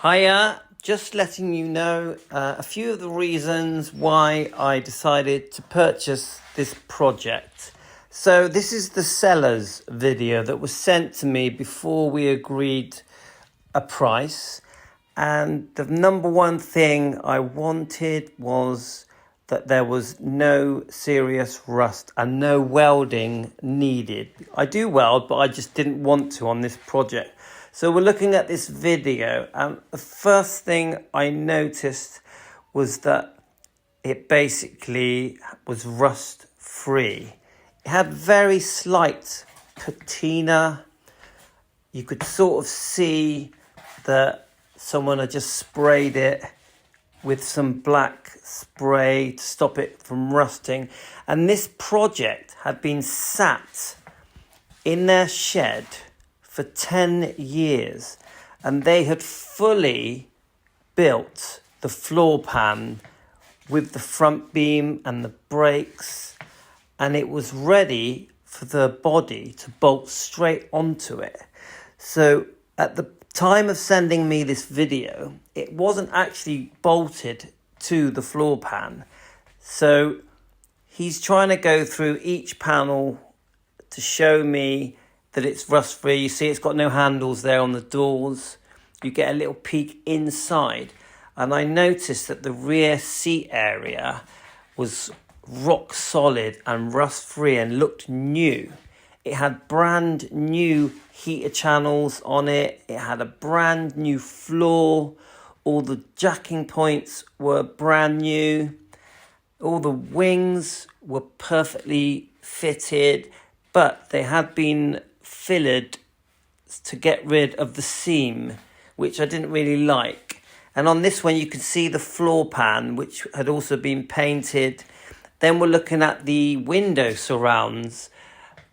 Hiya, just letting you know a few of the reasons why I decided to purchase this project. So this is the seller's video that was sent to me before we agreed a price. And the number one thing I wanted was that there was no serious rust and no welding needed. I do weld, but I just didn't want to on this project. So we're looking at this video, and the first thing I noticed was that it basically was rust free. It had very slight patina. You could sort of see that someone had just sprayed it with some black spray to stop it from rusting. And this project had been sat in their shed for 10 years, and they had fully built the floor pan with the front beam and the brakes, and it was ready for the body to bolt straight onto it. So at the time of sending me this video, it wasn't actually bolted to the floor pan. So he's trying to go through each panel to show me that it's rust free. You see it's got no handles there on the doors. You get a little peek inside, and I noticed that the rear seat area was rock solid and rust free and looked new. It had brand new heater channels on it. It had a brand new floor. All the jacking points were brand new. All the wings were perfectly fitted, but they had been fillered to get rid of the seam, which I didn't really like. And on this one you can see the floor pan, which had also been painted. Then we're looking at the window surrounds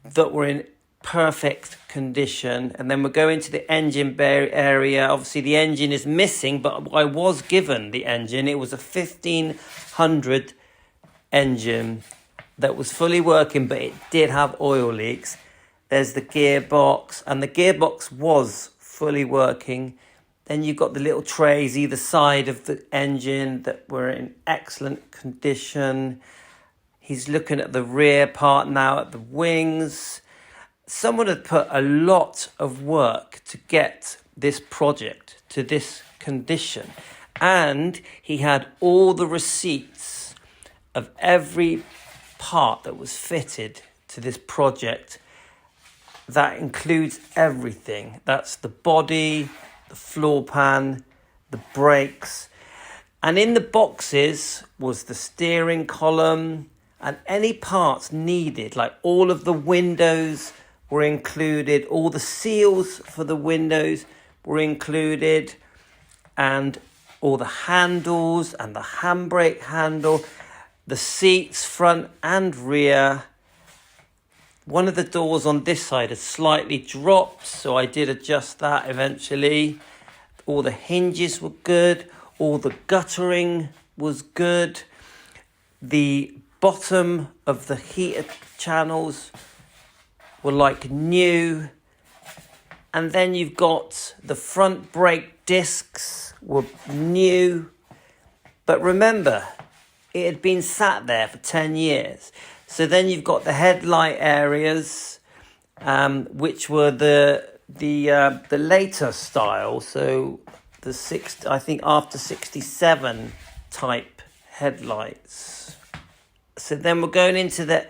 that were in perfect condition, and then we're going to the engine bay area. Obviously the engine is missing, but I was given the engine. It was a 1500 engine that was fully working, but it did have oil leaks. There's the gearbox, and the gearbox was fully working. Then you've got the little trays either side of the engine that were in excellent condition. He's looking at the rear part now, at the wings. Someone had put a lot of work to get this project to this condition. And he had all the receipts of every part that was fitted to this project. That includes everything. That's the body, the floor pan, the brakes. And in the boxes was the steering column and any parts needed, like all of the windows were included, all the seals for the windows were included, and all the handles and the handbrake handle, the seats front and rear. One of the doors on this side had slightly dropped, so I did adjust that eventually. All the hinges were good. All the guttering was good. The bottom of the heater channels were like new. And then you've got the front brake discs were new. But remember, it had been sat there for 10 years. So then you've got the headlight areas, which were the later style. So I think after 67 type headlights. So then we're going into the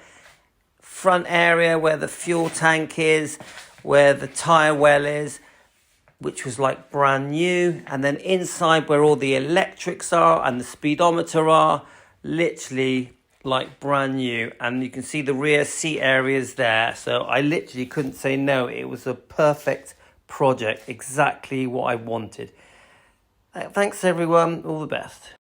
front area where the fuel tank is, where the tyre well is, which was like brand new. And then inside where all the electrics are and the speedometer are, literally like brand new. And you can see the rear seat areas there. So I literally couldn't say no. It was a perfect project, exactly what I wanted. Thanks everyone, all the best.